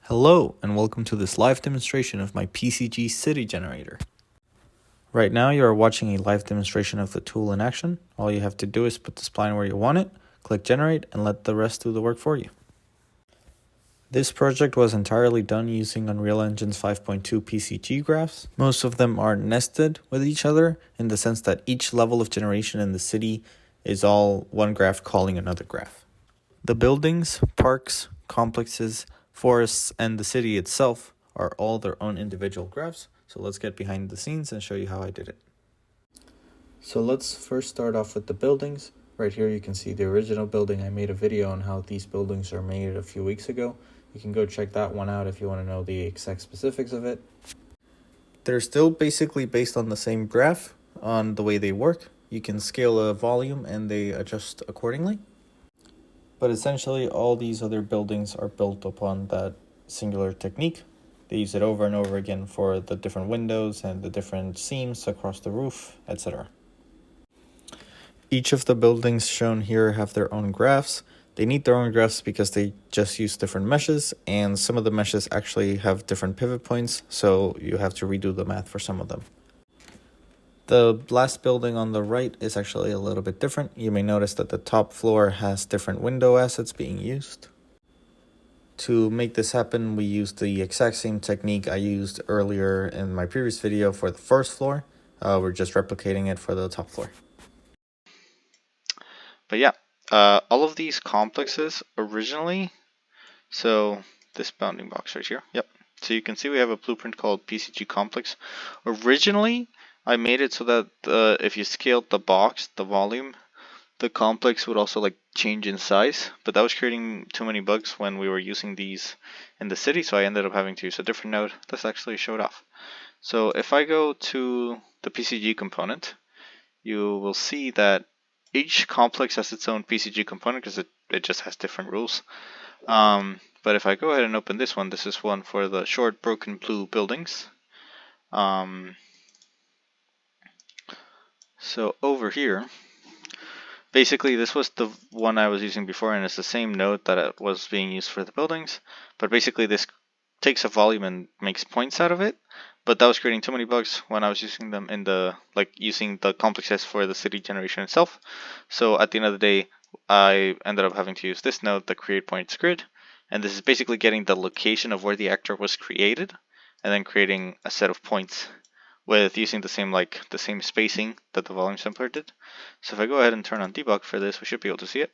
Hello, and welcome to this live demonstration of my PCG city generator. Right now you are watching a live demonstration of the tool in action. All you have to do is put the spline where you want it, click generate, and let the rest do the work for you. This project was entirely done using Unreal Engine's 5.2 PCG graphs. Most of them are nested with each other in the sense that each level of generation in the city is all one graph calling another graph. The buildings, parks, complexes, forests, and the city itself are all their own individual graphs. So let's get behind the scenes and show you how I did it. So let's first start off with the buildings. Right here you can see the original building. I made a video on how these buildings are made a few weeks ago. You can go check that one out if you want to know the exact specifics of it. They're still basically based on the same graph on the way they work. You can scale a volume and they adjust accordingly. But essentially all these other buildings are built upon that singular technique. They use it over and over again for the different windows and the different seams across the roof, etc. Each of the buildings shown here have their own graphs. They need their own graphs because they just use different meshes, and some of the meshes actually have different pivot points, so you have to redo the math for some of them. The last building on the right is actually a little bit different. You may notice that the top floor has different window assets being used. To make this happen, we used the exact same technique I used earlier in my previous video for the first floor. We're just replicating it for the top floor. But yeah, all of these complexes originally, so this bounding box right here, yep. So you can see we have a blueprint called PCG complex. Originally, I made it so that if you scaled the box, the volume, the complex would also like change in size, but that was creating too many bugs when we were using these in the city, so I ended up having to use a different node. Let's actually show it off. So if I go to the PCG component, you will see that each complex has its own PCG component because it just has different rules. But if I go ahead and open this one, this is one for the short broken blue buildings. So over here, basically this was the one I was using before, and it's the same node that it was being used for the buildings. But basically this takes a volume and makes points out of it. But that was creating too many bugs when I was using them in the, using the complexes for the city generation itself. So at the end of the day, I ended up having to use this node, the create points grid. And this is basically getting the location of where the actor was created and then creating a set of points with using the same spacing that the volume sampler did. So if I go ahead and turn on debug for this, we should be able to see it.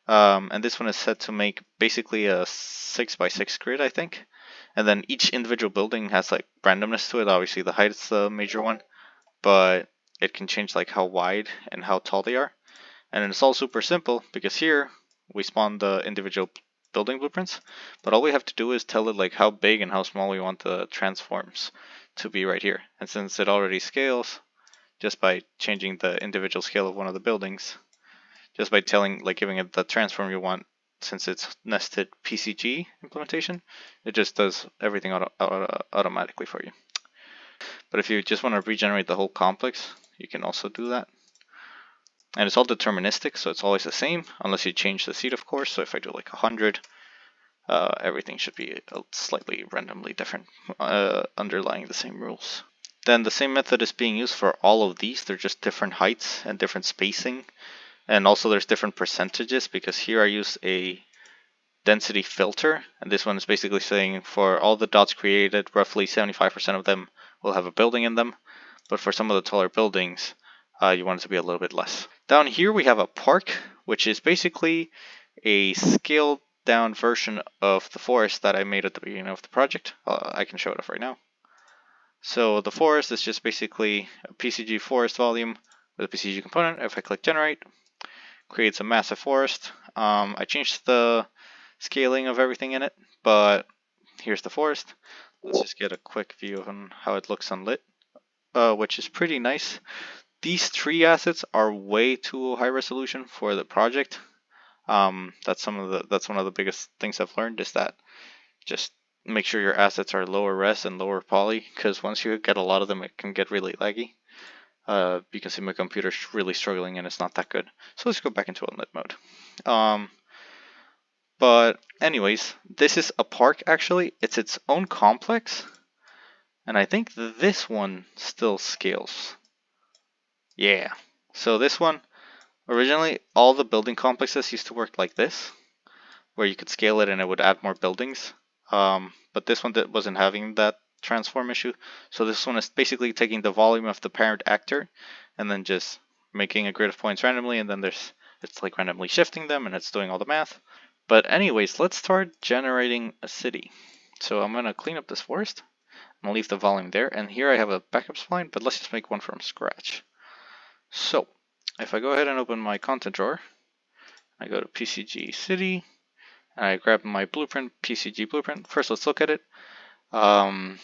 And this one is set to make basically a 6x6 grid, I think. And then each individual building has like randomness to it. Obviously the height is the major one, but it can change like how wide and how tall they are. And it's all super simple because here we spawn the individual building blueprints, but all we have to do is tell it like how big and how small we want the transforms to be right here. And since it already scales just by changing the individual scale of one of the buildings, just by giving it the transform you want, since it's nested PCG implementation, it just does everything automatically for you. But if you just want to regenerate the whole complex, you can also do that. And it's all deterministic, so it's always the same, unless you change the seed, of course. So if I do like 100, everything should be slightly randomly different, underlying the same rules. Then the same method is being used for all of these. They're just different heights and different spacing. And also there's different percentages, because here I use a density filter, and this one is basically saying for all the dots created, roughly 75% of them will have a building in them. But for some of the taller buildings, you want it to be a little bit less. Down here we have a park, which is basically a scaled down version of the forest that I made at the beginning of the project. I can show it off right now. So the forest is just basically a PCG forest volume with a PCG component. If I click generate, creates a massive forest. I changed the scaling of everything in it, but here's the forest. Let's just get a quick view on how it looks unlit, which is pretty nice. These tree assets are way too high resolution for the project. That's one of the biggest things I've learned, is that just make sure your assets are lower res and lower poly, because once you get a lot of them, it can get really laggy. You can see my computer's really struggling and it's not that good. So let's go back into unlit mode. But anyways, this is a park actually. It's its own complex. And I think this one still scales. Yeah. So this one, originally all the building complexes used to work like this, where you could scale it and it would add more buildings. But this one wasn't having that transform issue. So this one is basically taking the volume of the parent actor and then just making a grid of points randomly, and then it's like randomly shifting them and it's doing all the math. But anyways, let's start generating a city. So I'm gonna clean up this forest. I'm gonna leave the volume there, and here I have a backup spline, but let's just make one from scratch. So if I go ahead and open my content drawer, I go to PCG city, and I grab my blueprint, PCG blueprint. First, let's look at it. At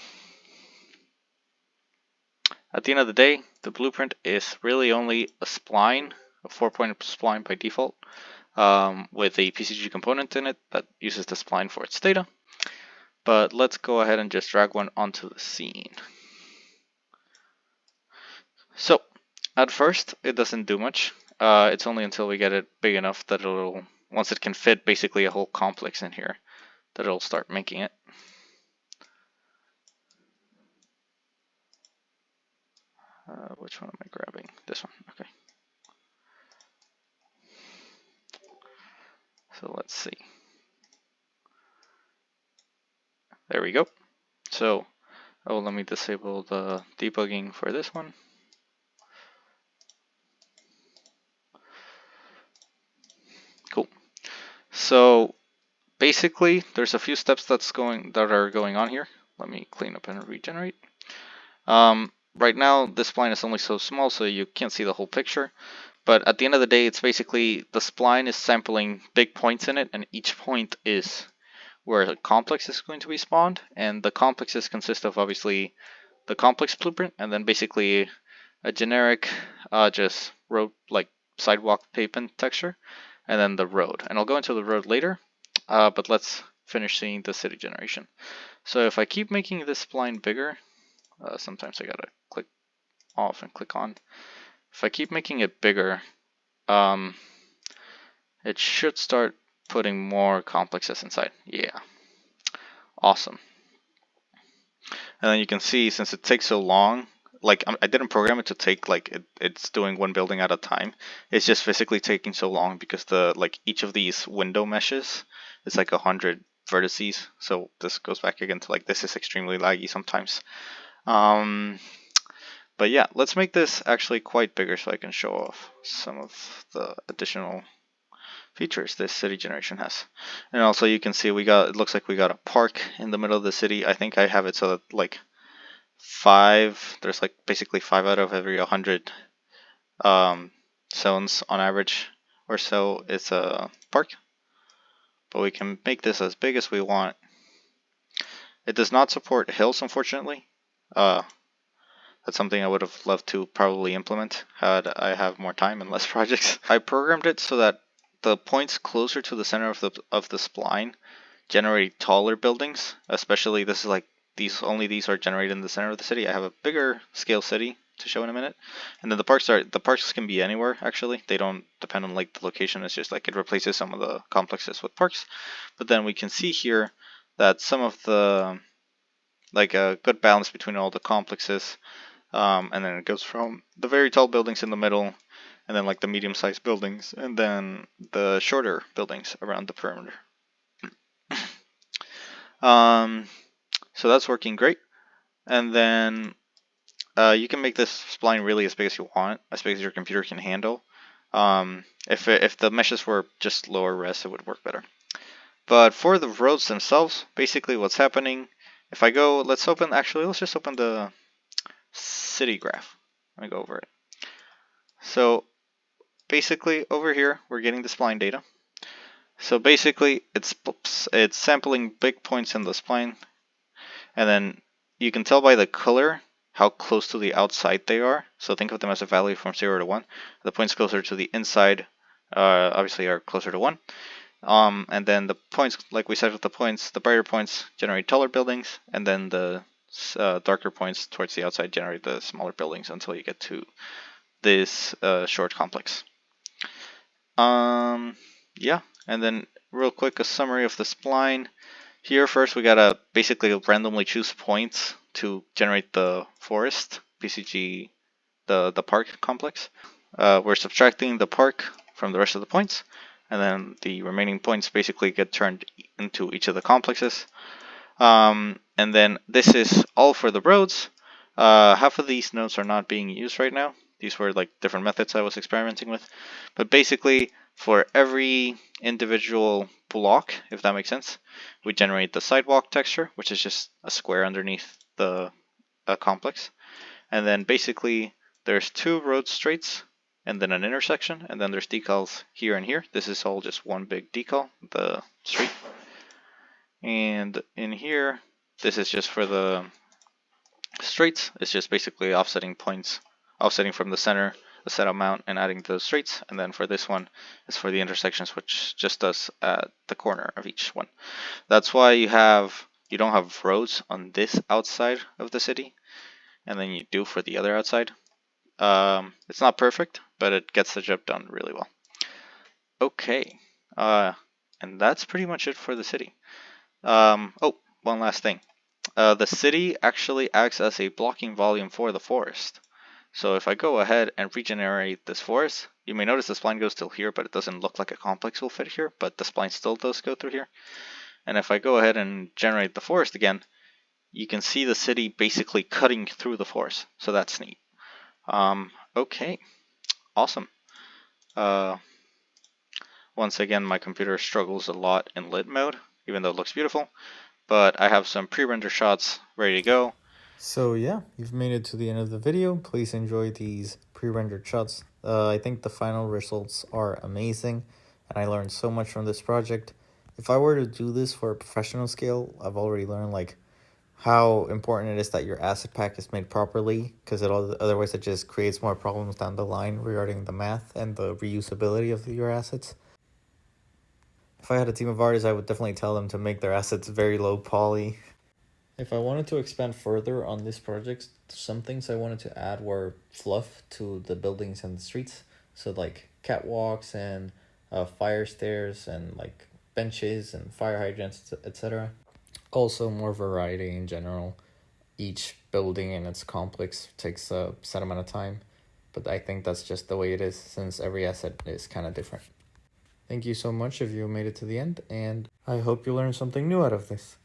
the end of the day, the blueprint is really only a spline, a 4-point spline by default, with a PCG component in it that uses the spline for its data. But let's go ahead and just drag one onto the scene. So at first, it doesn't do much. It's only until we get it big enough that once it can fit basically a whole complex in here, that it'll start making it. Which one am I grabbing? This one, okay. So let's see. There we go. So, let me disable the debugging for this one. Cool. So basically, there's a few steps that are going on here. Let me clean up and regenerate. Right now, this spline is only so small, so you can't see the whole picture. But at the end of the day, it's basically the spline is sampling big points in it, and each point is where the complex is going to be spawned. And the complexes consist of obviously the complex blueprint, and then basically a generic just road, like sidewalk pavement texture, and then the road. And I'll go into the road later, but let's finish seeing the city generation. So if I keep making this spline bigger, sometimes I gotta click off and click on. If I keep making it bigger, it should start putting more complexes inside. Yeah, awesome. And then you can see, since it takes so long, like I didn't program it to take it's doing one building at a time. It's just physically taking so long because each of these window meshes is like 100 vertices. So this goes back again to this is extremely laggy sometimes. But yeah, let's make this actually quite bigger so I can show off some of the additional features this city generation has. And also you can see it looks like we got a park in the middle of the city. I think I have it so that there's basically 5 out of every 100 zones on average or so is a park. But we can make this as big as we want. It does not support hills, unfortunately. That's something I would have loved to probably implement had I have more time and less projects. I programmed it so that the points closer to the center of the spline generate taller buildings. Especially this is these are generated in the center of the city. I have a bigger scale city to show in a minute. And then the parks can be anywhere actually. They don't depend on the location. It's just it replaces some of the complexes with parks. But then we can see here that some of the a good balance between all the complexes. And then it goes from the very tall buildings in the middle, and then the medium-sized buildings, and then the shorter buildings around the perimeter. So that's working great. And then you can make this spline really as big as you want, as big as your computer can handle. If the meshes were just lower res, it would work better. But for the roads themselves, basically what's happening, if I go, let's just open the city graph. Let me go over it. So basically over here we're getting the spline data. So basically it's sampling big points in the spline, and then you can tell by the color how close to the outside they are. So think of them as a value from 0 to 1. The points closer to the inside obviously are closer to 1. And then the points, like we said with the points, the brighter points generate taller buildings, and then the darker points towards the outside generate the smaller buildings until you get to this short complex. Yeah, and then real quick, a summary of the spline. Here first we gotta basically randomly choose points to generate the forest, PCG, the park complex. We're subtracting the park from the rest of the points, and then the remaining points basically get turned into each of the complexes. And then this is all for the roads. Half of these nodes are not being used right now. These were like different methods I was experimenting with. But basically, for every individual block, if that makes sense, we generate the sidewalk texture, which is just a square underneath the complex. And then basically, there's two road straights and then an intersection, and then there's decals here and here. This is all just one big decal, the street. And in here, this is just for the straights. It's just basically offsetting points, offsetting from the center, a set amount, and adding the straights. And then for this one, it's for the intersections, which just does at the corner of each one. That's why you don't have roads on this outside of the city, and then you do for the other outside. It's not perfect, but it gets the job done really well. Okay, and that's pretty much it for the city. Oh, one last thing. The city actually acts as a blocking volume for the forest. So if I go ahead and regenerate this forest, you may notice the spline goes till here, but it doesn't look like a complex will fit here, but the spline still does go through here. And if I go ahead and generate the forest again, you can see the city basically cutting through the forest. So that's neat. Okay, awesome. Once again, my computer struggles a lot in lit mode, even though it looks beautiful. But I have some pre-render shots ready to go. So yeah, you've made it to the end of the video. Please enjoy these pre-rendered shots. I think the final results are amazing, and I learned so much from this project. If I were to do this for a professional scale, I've already learned like how important it is that your asset pack is made properly, because otherwise it just creates more problems down the line regarding the math and the reusability of your assets. If I had a team of artists, I would definitely tell them to make their assets very low poly. If I wanted to expand further on this project, some things I wanted to add were fluff to the buildings and the streets. So like catwalks and fire stairs and like benches and fire hydrants, etc. Also more variety in general. Each building in its complex takes a set amount of time, but I think that's just the way it is since every asset is kind of different. Thank you so much if you made it to the end, and I hope you learned something new out of this.